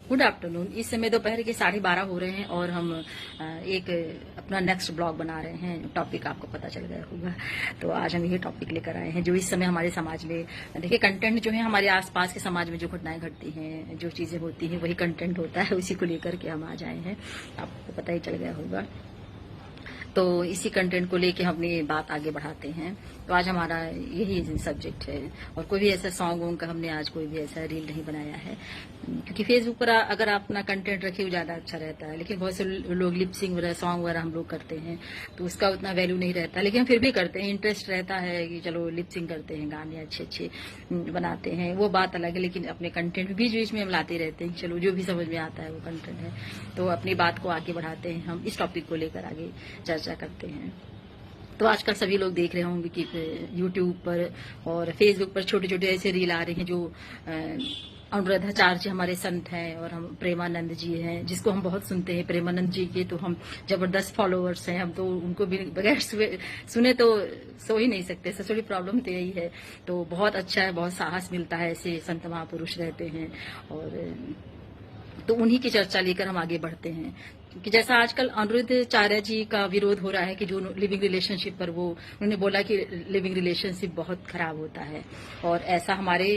Good afternoon. इस समय दोपहर के 12:30 हो रहे हैं और हम एक अपना नेक्स्ट ब्लॉग बना रहे हैं। टॉपिक आपको पता चल गया होगा, तो आज हम यही टॉपिक लेकर आए हैं जो इस समय हमारे समाज में, देखिए कंटेंट जो है हमारे आसपास के समाज में जो घटनाएं घटती हैं, जो चीजें होती हैं, वही कंटेंट होता है। उसी को लेकर के हम आज आए हैं, आपको पता ही चल गया होगा। तो इसी कंटेंट को लेके हम अपनी बात आगे बढ़ाते हैं। तो आज हमारा यही सब्जेक्ट है और कोई भी ऐसा सॉन्ग वोंग का हमने आज कोई भी ऐसा रील नहीं बनाया है, क्योंकि फेसबुक पर अगर आप अपना कंटेंट रखे वो ज्यादा अच्छा रहता है। लेकिन बहुत से लोग लिपसिंग वगैरह सॉन्ग वगैरह हम लोग करते हैं तो उसका उतना वैल्यू नहीं रहता, लेकिन हम फिर भी करते हैं। इंटरेस्ट रहता है कि चलो लिपसिंग करते हैं, गाने अच्छे अच्छे बनाते हैं, वो बात अलग है। लेकिन अपने कंटेंट बीच बीच में हम लाते रहते हैं, चलो जो भी समझ में आता है वो कंटेंट है। तो अपनी बात को आगे बढ़ाते हैं, हम इस टॉपिक को लेकर आगे चर्चा करते हैं। तो आजकल सभी लोग देख रहे होंगे कि यूट्यूब पर और फेसबुक पर छोटे छोटे ऐसे रील आ रहे हैं जो अनुराधाचार्य जी हमारे संत हैं और हम प्रेमानंद जी हैं, जिसको हम बहुत सुनते हैं। प्रेमानंद जी के तो हम जबरदस्त फॉलोअर्स हैं, हम तो उनको भी बगैर सुने तो सो ही नहीं सकते। सबसे बड़ी प्रॉब्लम तो यही है। तो बहुत अच्छा है, बहुत साहस मिलता है, ऐसे संत महापुरुष रहते हैं। और तो उन्हीं की चर्चा लेकर हम आगे बढ़ते हैं कि जैसा आजकल अनुरुद्धाचार्य जी का विरोध हो रहा है कि जो लिविंग रिलेशनशिप पर वो उन्होंने बोला कि लिविंग रिलेशनशिप बहुत खराब होता है और ऐसा हमारे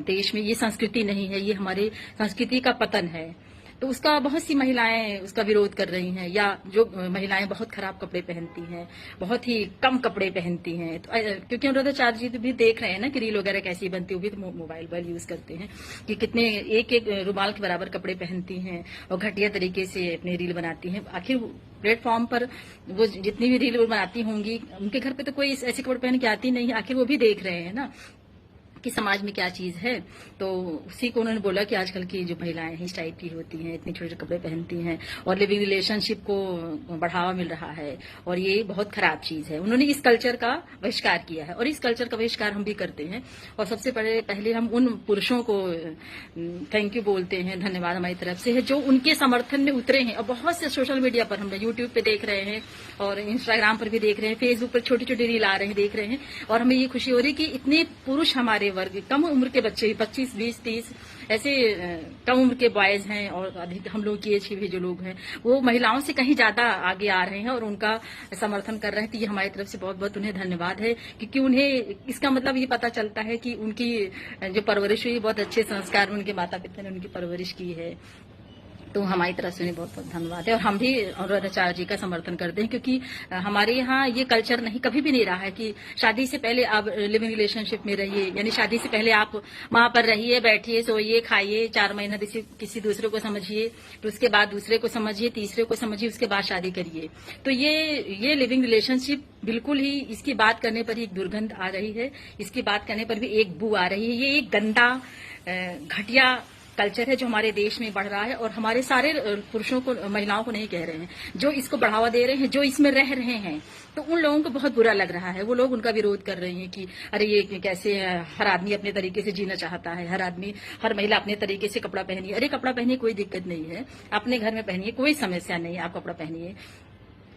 देश में ये संस्कृति नहीं है, ये हमारे संस्कृति का पतन है। तो उसका बहुत सी महिलाएं उसका विरोध कर रही हैं, या जो महिलाएं बहुत खराब कपड़े पहनती हैं, बहुत ही कम कपड़े पहनती हैं। तो क्योंकि अनुराधाचार्य जी तो भी देख रहे हैं ना कि रील वगैरह कैसी बनती है, वो भी तो मोबाइल यूज करते हैं कि कितने एक एक रुमाल के बराबर कपड़े पहनती हैं और घटिया तरीके से अपनी रील बनाती हैं। आखिर प्लेटफॉर्म पर वो जितनी भी रील बनाती होंगी, उनके घर पे तो कोई ऐसे कपड़े पहन के आती नहीं, आखिर वो भी देख रहे हैं ना कि समाज में क्या चीज है। तो उसी को उन्होंने बोला कि आजकल की जो महिलाएं हैं इस टाइप की होती हैं, इतने छोटे कपड़े पहनती हैं और लिविंग रिलेशनशिप को बढ़ावा मिल रहा है और ये बहुत खराब चीज है। उन्होंने इस कल्चर का बहिष्कार किया है और इस कल्चर का बहिष्कार हम भी करते हैं। और सबसे पहले हम उन पुरुषों को थैंक यू बोलते हैं, धन्यवाद हमारी तरफ से है, जो उनके समर्थन में उतरे हैं। और बहुत से सोशल मीडिया पर हम यूट्यूब पे देख रहे हैं और इंस्टाग्राम पर भी देख रहे हैं, फेसबुक पर छोटी छोटी रील आ रहे हैं, देख रहे हैं। और हमें ये खुशी हो रही है कि इतने पुरुष हमारे वर्ग, कम उम्र के बच्चे 25, 20, 30 ऐसे कम उम्र के बॉयज हैं और अधिक हम लोग की एज के भी जो लोग हैं वो महिलाओं से कहीं ज्यादा आगे आ रहे हैं और उनका समर्थन कर रहे हैं। तो ये हमारी तरफ से बहुत बहुत उन्हें धन्यवाद है, क्योंकि उन्हें इसका मतलब ये पता चलता है कि उनकी जो परवरिश हुई बहुत अच्छे संस्कार में उनके माता पिता ने उनकी परवरिश की है। तो हमारी तरफ से उन्हें बहुत बहुत धन्यवाद है। और हम भी अनुराधाचार्य जी का समर्थन करते हैं, क्योंकि हमारे यहाँ ये कल्चर नहीं, कभी भी नहीं रहा है कि शादी से पहले आप लिविंग रिलेशनशिप में रहिए, यानी शादी से पहले आप वहां पर रहिए, बैठिए, सोइए, खाइए, 4 महीना किसी दूसरे को समझिए, तो उसके बाद दूसरे को समझिए, तीसरे को समझिए, उसके बाद शादी करिए। तो ये लिविंग रिलेशनशिप बिल्कुल ही, इसकी बात करने पर ही एक दुर्गंध आ रही है, इसकी बात करने पर भी एक बू आ रही है। ये एक गंदा घटिया कल्चर है जो हमारे देश में बढ़ रहा है और हमारे सारे पुरुषों को, महिलाओं को नहीं कह रहे हैं, जो इसको बढ़ावा दे रहे हैं, जो इसमें रह रहे हैं, तो उन लोगों को बहुत बुरा लग रहा है। वो लोग उनका विरोध कर रहे हैं कि अरे ये कैसे, हर आदमी अपने तरीके से जीना चाहता है, हर महिला अपने तरीके से कपड़ा पहनिए। अरे कपड़ा पहनिए, कोई दिक्कत नहीं है, अपने घर में पहनिए, कोई समस्या नहीं है, आप कपड़ा पहनिए।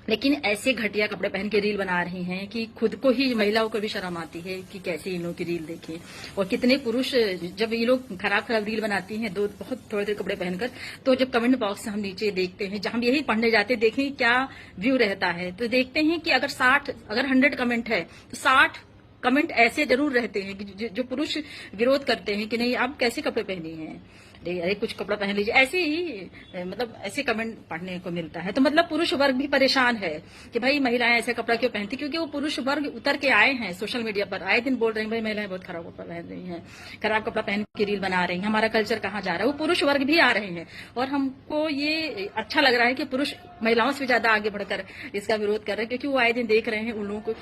लेकिन ऐसे घटिया कपड़े पहन के रील बना रही हैं कि खुद को ही, महिलाओं को भी शर्म आती है कि कैसे इन लोगों की रील देखें। और कितने पुरुष, जब ये लोग खराब खराब रील बनाती हैं बहुत थोड़े थोड़े कपड़े पहनकर, तो जब कमेंट बॉक्स हम नीचे देखते हैं, जहां हम यही पढ़ने जाते हैं, देखें क्या व्यू रहता है, तो देखते हैं कि अगर 100 कमेंट है तो 60 कमेंट ऐसे जरूर रहते हैं कि जो पुरुष विरोध करते हैं कि नहीं आप कैसे कपड़े पहने हैं, अरे कुछ कपड़ा पहन लीजिए, ऐसे ही मतलब ऐसे कमेंट पढ़ने को मिलता है। तो मतलब पुरुष वर्ग भी परेशान है कि भाई महिलाएं ऐसे कपड़ा क्यों पहनती, क्योंकि वो पुरुष वर्ग उतर के आए हैं सोशल मीडिया पर, आए दिन बोल रहे हैं भाई महिलाएं बहुत खराब कपड़ा पहन रही हैं, खराब कपड़ा पहन के रील बना रही हैं, हमारा कल्चर कहाँ जा रहा है। वो पुरुष वर्ग भी आ रहे हैं और हमको ये अच्छा लग रहा है कि पुरुष महिलाओं से ज्यादा आगे बढ़कर इसका विरोध कर रहे हैं, क्योंकि वो आए दिन देख रहे हैं उन लोगों को।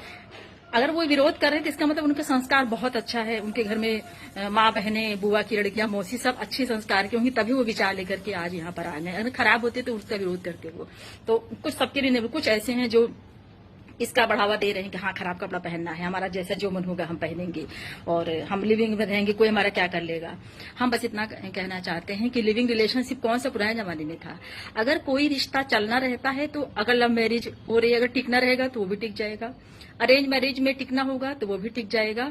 अगर वो विरोध कर रहे हैं तो इसका मतलब उनका संस्कार बहुत अच्छा है, उनके घर में माँ बहनें, बुआ की लड़कियां, मौसी सब अच्छे संस्कार की होंगी, तभी वो विचार लेकर के आज यहाँ पर आ गए। अगर खराब होते तो उसका विरोध करते वो। तो कुछ सबके लिए नहीं, कुछ ऐसे हैं जो इसका बढ़ावा दे रहे हैं कि हाँ खराब कपड़ा पहनना है, हमारा जैसा जो मन होगा हम पहनेंगे और हम लिविंग में रहेंगे, कोई हमारा क्या कर लेगा। हम बस इतना कहना चाहते हैं कि लिविंग रिलेशनशिप कौन सा पुराने जमाने में था। अगर कोई रिश्ता चलना रहता है तो अगर लव मैरिज हो रही है, अगर टिकना रहेगा तो वो भी टिक जाएगा, अरेंज मैरिज में टिकना होगा तो वो भी टिक जाएगा।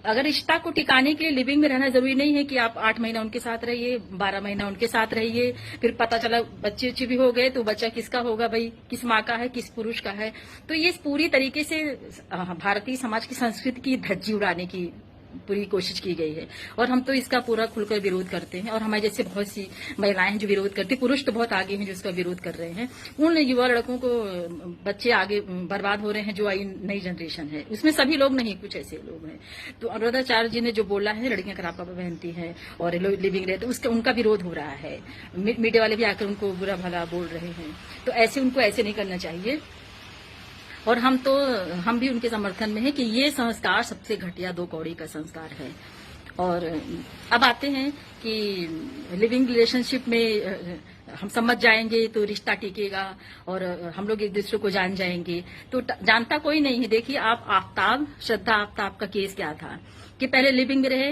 अगर रिश्ता को टिकाने के लिए लिविंग में रहना जरूरी नहीं है कि आप 8 महीना उनके साथ रहिए, 12 महीना उनके साथ रहिए, फिर पता चला बच्चे उच्चे भी हो गए तो बच्चा किसका होगा भाई, किस माँ का है, किस पुरुष का है। तो ये पूरी तरीके से भारतीय समाज की संस्कृति की धज्जी उड़ाने की पूरी कोशिश की गई है और हम तो इसका पूरा खुलकर विरोध करते हैं। और हमारे जैसे बहुत सी महिलाएं हैं जो विरोध करती, पुरुष तो बहुत आगे हैं जो इसका विरोध कर रहे हैं। उन युवा लड़कों को बच्चे आगे बर्बाद हो रहे हैं जो आई नई जनरेशन है, उसमें सभी लोग नहीं, कुछ ऐसे लोग हैं। तो अनुराधाचार्य जी ने जो बोला है लड़कियां खराब कपड़े पहनती हैं और लिविंग रहते, उसका उनका विरोध हो रहा है। मीडिया वाले भी आकर उनको बुरा भला बोल रहे हैं। तो ऐसे उनको ऐसे नहीं करना चाहिए। और हम भी उनके समर्थन में हैं कि ये संस्कार सबसे घटिया 2 कौड़ी का संस्कार है। और अब आते हैं कि लिविंग रिलेशनशिप में हम समझ जाएंगे तो रिश्ता टिकेगा और हम लोग एक दूसरे को जान जाएंगे। तो जानता कोई नहीं है। देखिए आप श्रद्धा आफ्ताब का केस क्या था कि पहले लिविंग में रहे,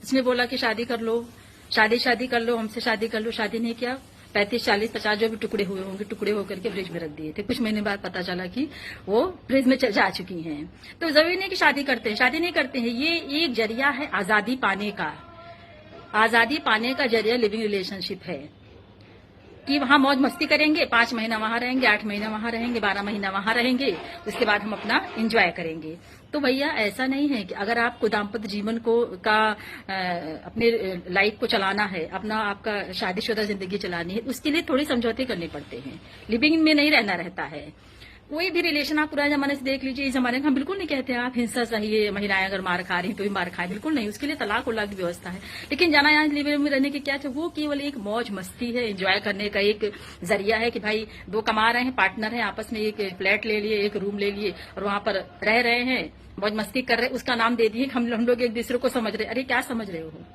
इसने बोला कि शादी कर लो, शादी कर लो, हमसे शादी कर लो, शादी नहीं किया, 35, 40, 50 जो भी टुकड़े हुए होंगे, टुकड़े होकर के फ्रिज में रख दिए थे। कुछ महीने बाद पता चला कि वो फ्रिज में जा चुकी हैं। तो जरूरी नहीं कि शादी करते हैं, शादी नहीं करते हैं। ये एक जरिया है आजादी पाने का जरिया लिविंग रिलेशनशिप है कि वहां मौज मस्ती करेंगे, 5 महीना वहां रहेंगे, 8 महीना वहां रहेंगे, 12 महीना वहां रहेंगे, उसके बाद हम अपना एंजॉय करेंगे। तो भैया ऐसा नहीं है कि अगर आपको दाम्पत्य जीवन अपने लाइफ को चलाना है, आपका शादीशुदा जिंदगी चलानी है, उसके लिए थोड़ी समझौते करने पड़ते हैं। लिविंग में नहीं रहना रहता है। कोई भी रिलेशन आप पुराने जमाने से देख लीजिए, इस जमाने में हम बिल्कुल नहीं कहते आप हिंसा सहिए, महिलाएं अगर मार खा रही हैं तो भी मार खाए, बिल्कुल नहीं। उसके लिए तलाक उलाक की व्यवस्था है। लेकिन जाना यहाँ लिविंग में रहने की क्या है, वो केवल एक मौज मस्ती है, एंजॉय करने का एक जरिया है कि भाई 2 कमा रहे हैं, पार्टनर है, आपस में एक फ्लैट ले लिए, एक रूम ले लिए और वहां पर रह रहे हैं, मौज मस्ती कर रहे हैं। उसका नाम दे दिए हम लोग एक दूसरे को समझ रहे। अरे क्या समझ रहे हो,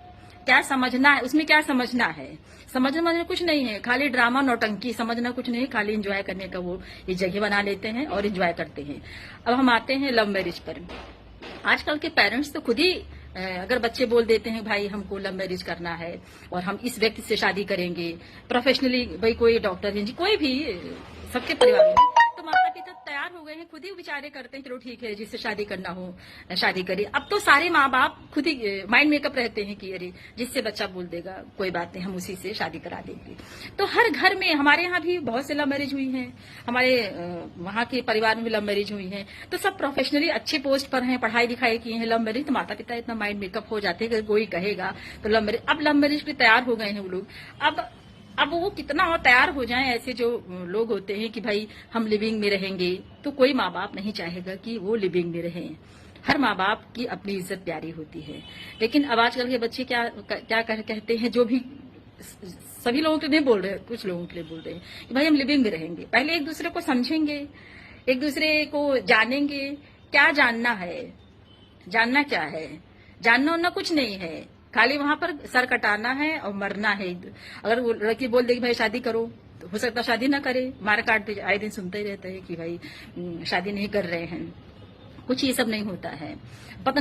क्या समझना है उसमें, क्या समझना है? समझना कुछ नहीं है, खाली ड्रामा नौटंकी, समझना कुछ नहीं, खाली एंजॉय करने का वो ये जगह बना लेते हैं और एंजॉय करते हैं। अब हम आते हैं लव मैरिज पर। आजकल के पेरेंट्स तो खुद ही अगर बच्चे बोल देते हैं भाई हमको लव मैरिज करना है और हम इस व्यक्ति से शादी करेंगे, प्रोफेशनली भाई कोई डॉक्टर कोई भी, सबके परिवार में तो माता पिता तैयार हो गए हैं, खुद ही विचारे करते हैं चलो ठीक है जिससे शादी करना हो शादी करिए। अब तो सारे माँ बाप खुद ही माइंड मेकअप रहते हैं कि अरे जिससे बच्चा बोल देगा कोई बात नहीं, हम उसी से शादी करा देंगे। तो हर घर में, हमारे यहाँ भी बहुत से लव मैरिज हुई हैं, हमारे वहाँ के परिवार में भी लव मैरिज हुई है। तो सब प्रोफेशनली अच्छे पोस्ट पर हैं, पढ़ाई लिखाई किए हैं। लव मैरिज तो माता पिता इतना माइंड मेकअप हो जाते हैं कि कोई कहेगा तो लव मैरिज। अब लव मैरिज के तैयार हो गए हैं वो लोग। अब वो कितना और तैयार हो जाएं, ऐसे जो लोग होते हैं कि भाई हम लिविंग में रहेंगे, तो कोई माँ बाप नहीं चाहेगा कि वो लिविंग में रहें। हर माँ बाप की अपनी इज्जत प्यारी होती है। लेकिन अब आजकल के बच्चे क्या कहते हैं, जो भी सभी लोगों के लिए नहीं बोल रहे, कुछ लोगों के लिए बोल रहे हैं कि भाई हम लिविंग में रहेंगे। पहले एक दूसरे को समझेंगे, एक दूसरे को जानेंगे। क्या जानना है, जानना क्या है? जानना उन्ना कुछ नहीं है, खाली वहां पर सर कटाना है और मरना है। अगर वो लड़की बोल देगी भाई शादी करो, तो हो सकता शादी ना करे, मार काट दे। आए दिन सुनते ही रहते हैं कि भाई शादी नहीं कर रहे हैं। कुछ ये सब नहीं होता है, पता